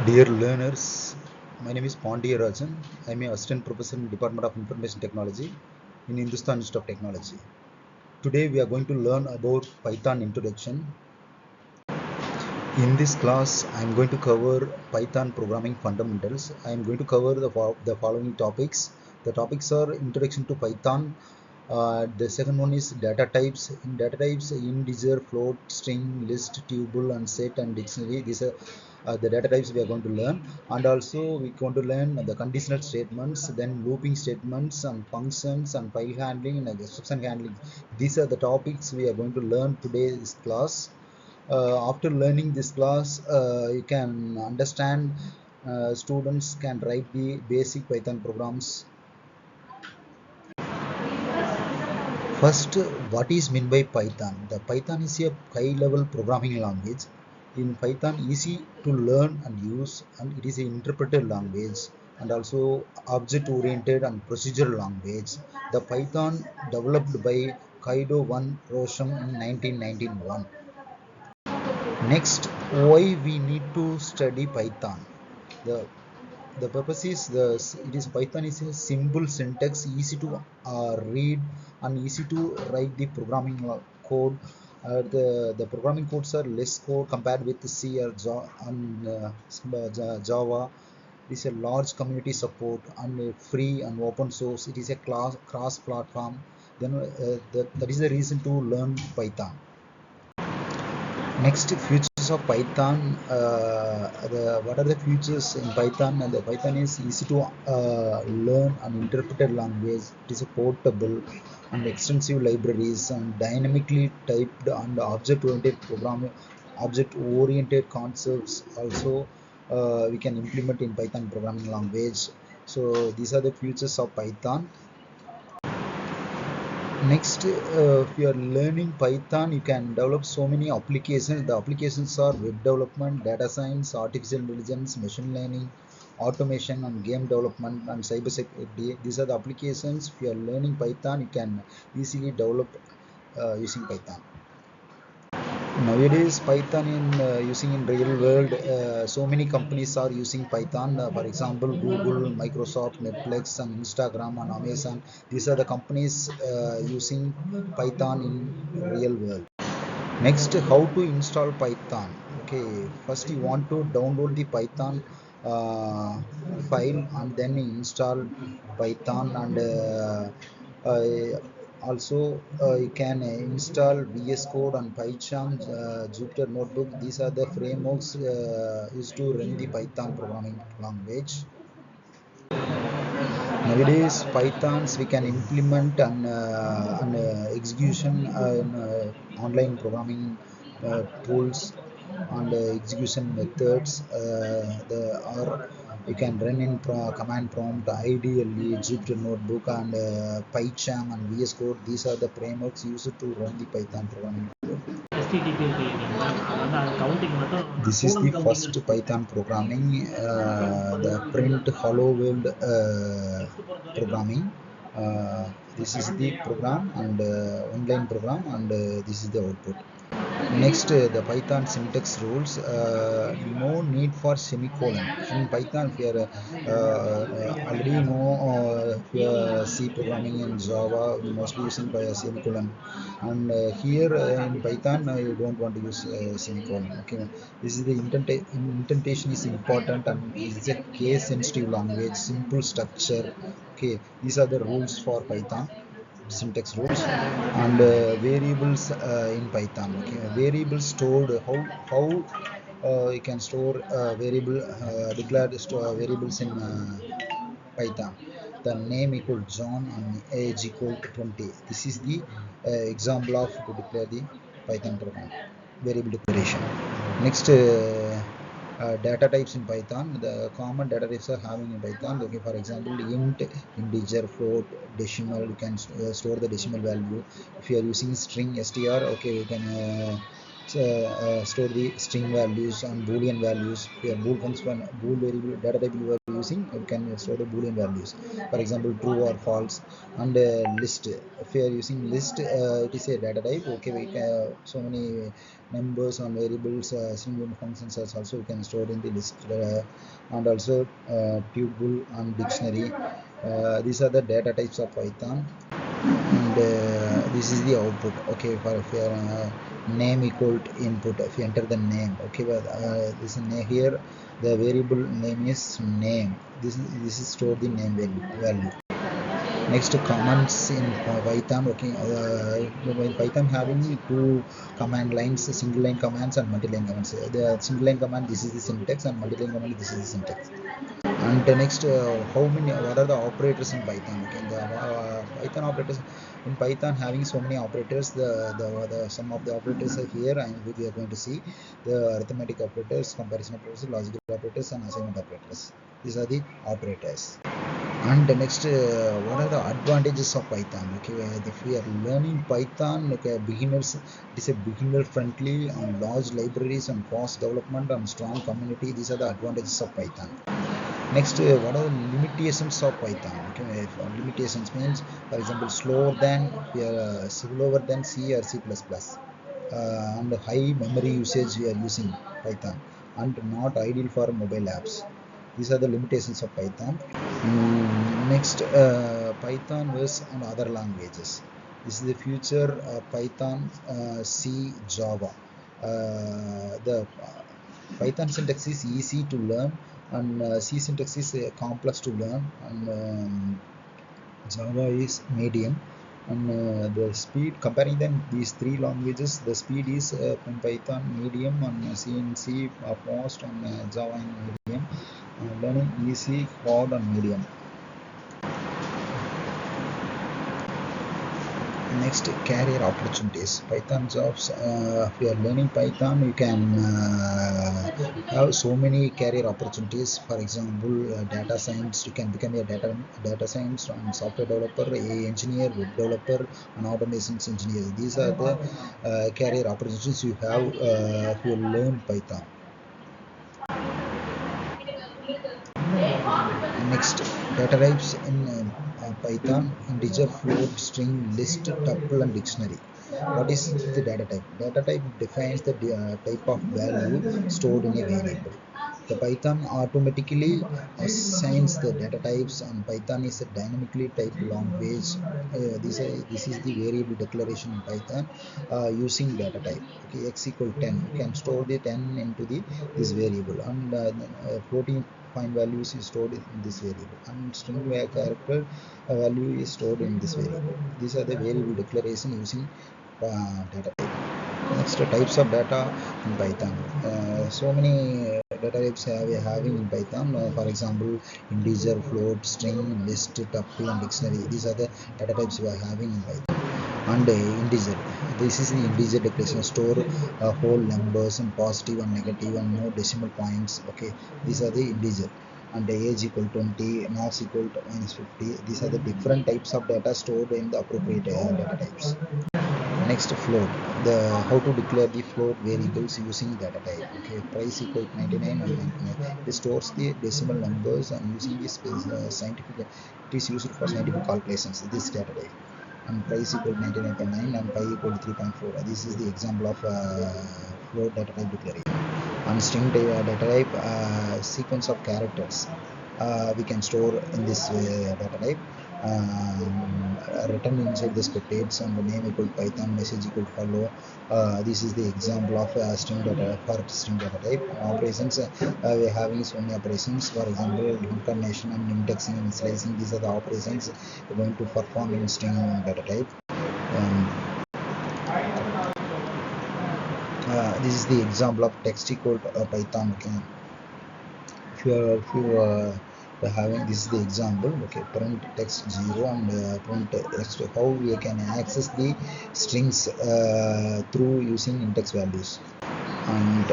Dear learners, my name is Pandiya Rajan. I am a assistant professor in Department of Information Technology in Hindustan Institute of Technology. Today we are going to learn about Python introduction. In this class, I am going to cover Python programming fundamentals. I am going to cover the following topics. The topics are introduction to Python. The second one is data types. In data types, integer, float, string, list, tuple, and set, and dictionary. These are the data types we are going to learn. And also we are going to learn the conditional statements, then looping statements, and functions, and file handling, and exception handling. These are the topics we are going to learn today's class. After learning this class, you can understand, students can write the basic Python programs. First, what is meant by Python? The Python is a high-level programming language. In Python, easy to learn and use, and it is an interpreted language and also object-oriented and procedural language. The Python developed by Kaido Van Rossum in 1991. Next, why we need to study Python? The the purpose is it is Python is a simple syntax, easy to read and easy to write the programming code. The programming codes are less code compared with C or Java. It is a large community support and free and open source. It is a cross platform. Then that is the reason to learn Python. Next, features of Python. What are the features in Python? And the Python is easy to learn and interpreted language. It is a portable and extensive libraries and dynamically typed and object-oriented concepts. Also, we can implement in Python programming language. So these are the features of Python. Next, if you are learning Python, you can develop so many applications. The applications are web development, data science, artificial intelligence, machine learning, automation, and game development, and cybersecurity. These are the applications. If you are learning Python, you can easily develop using Python. Nowadays, Python using in real world, so many companies are using Python. For example, Google, Microsoft, Netflix, and Instagram and Amazon. These are the companies using Python in real world. Next, how to install Python? Okay, first you want to download the Python file and then install Python, and also you can install VS Code and PyCharm, Jupyter Notebook. These are the frameworks used to run the Python programming language. Nowadays, Pythons we can implement an execution in online programming tools and execution methods. Or you can run in command prompt, ideally Jupyter Notebook and PyCharm and VS Code. These are the frameworks used to run the Python programming. This is the first Python programming, the print hello world programming. This is the program and online program, and this is the output. Next, the Python syntax rules. No need for semicolon. In Python, if you are already know, if you are C programming in Java, mostly using by a semicolon. And here in Python, you don't want to use semicolon. Okay, this is the indentation is important, and it's a case-sensitive language, simple structure. Okay, these are the rules for Python syntax rules. And variables in Python. Okay, variables stored. How you can store variable declared variables in Python. The name equal John and age equal to 20. This is the example of to declare the Python program variable declaration. Next, data types in Python. The common data types are having in Python. Okay, for example, int, integer, float, decimal. You can store the decimal value. If you are using string str, okay, you can store the string values and boolean values. Here bool function, bool variable data type you are using, you can store the boolean values, for example true or false. And list, if you are using list, it is a data type. Okay, we can so many numbers and variables, string functions as also you can store in the list. And also tuple and dictionary, these are the data types of Python. And this is the output. Okay, for if your name equal to input, if you enter the name, okay, but this name here, the variable name is name. This is store the name value. Next, commands in Python. Okay, in Python having two command lines, single line commands and multi-line commands. The single line command, this is the syntax, and multi-line command, this is the syntax. And next, what are the operators in Python? Okay, the Python operators in Python having so many operators. The some of the operators are here, and we are going to see the arithmetic operators, comparison operators, logical operators, and assignment operators. These are the operators. And next, what are the advantages of Python? Okay, if we are learning Python, okay, beginners, it is a beginner friendly and large libraries and fast development and strong community. These are the advantages of Python. Next, what are the limitations of Python? Okay, limitations means, for example, slower than C or C++, and high memory usage we are using Python, and not ideal for mobile apps. These are the limitations of Python. Next, Python versus and other languages. This is the future. Python, C, Java. The Python syntax is easy to learn, and C syntax is complex to learn, and Java is medium. And the speed, comparing them, these three languages, the speed is in Python medium, and C in C fast, and Java in medium. Learning easy, hard, and medium. Next, career opportunities. Python jobs. If you are learning Python, you can have so many career opportunities. For example, data science. You can become a data science and software developer, a engineer, web developer, and automations engineer. These are the career opportunities you have if you learn Python. Next, data types in Python: integer, float, string, list, tuple, and dictionary. What is the data type? Data type defines the type of value stored in a variable. The Python automatically assigns the data types, and Python is a dynamically typed language. This is the variable declaration in Python using data type. Okay, x equal 10. You can store the 10 into this variable, and floating point values is stored in this variable, and string character value is stored in this variable. These are the variable declaration using data type. Next, types of data in Python. So many data types we are having in Python. For example, integer, float, string, list, tuple, and dictionary. These are the data types we are having in Python. And integer. This is the integer declaration. Store whole numbers and positive and negative and no decimal points. Okay, these are the integer. And age equal 20, nos equal to -50. These are the different types of data stored in the appropriate data types. Next, float. How to declare the float variables using data type. Okay, price equal to 99 and 99. It stores the decimal numbers, and using this scientific, it is used for scientific calculations. This data type. And price equal to 99.9 and pi equal to 3.4. This is the example of float data type declaration. And string data type, sequence of characters we can store in this data type, written inside the scripts, and the name equal to Python, message equal to hello. This is the example of string data for string data type. Operations, we are having so many operations. For example, incarnation and indexing and slicing. These are the operations we're going to perform in string data type. This is the example of text equal to Python. Okay, if you are having, this is the example. Okay, print text 0 and print text. How we can access the strings through using index values. And